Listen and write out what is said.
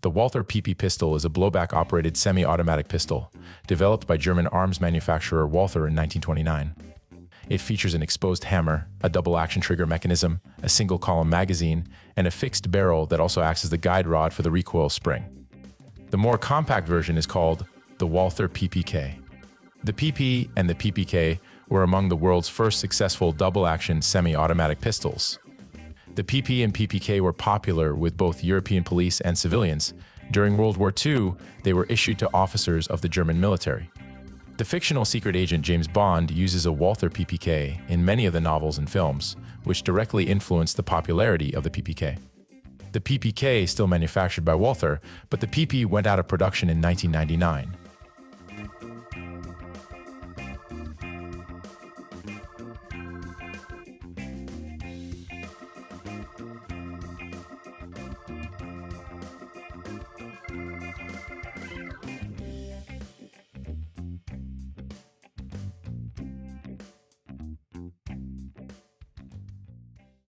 The Walther PP pistol is a blowback-operated semi-automatic pistol, developed by German arms manufacturer Walther in 1929. It features an exposed hammer, a double-action trigger mechanism, a single-column magazine, and a fixed barrel that also acts as the guide rod for the recoil spring. The more compact version is called the Walther PPK. The PP and the PPK were among the world's first successful double-action semi-automatic pistols. The PP and PPK were popular with both European police and civilians. During World War II, they were issued to officers of the German military. The fictional secret agent James Bond uses a Walther PPK in many of the novels and films, which directly influenced the popularity of the PPK. The PPK is still manufactured by Walther, but the PP went out of production in 1999.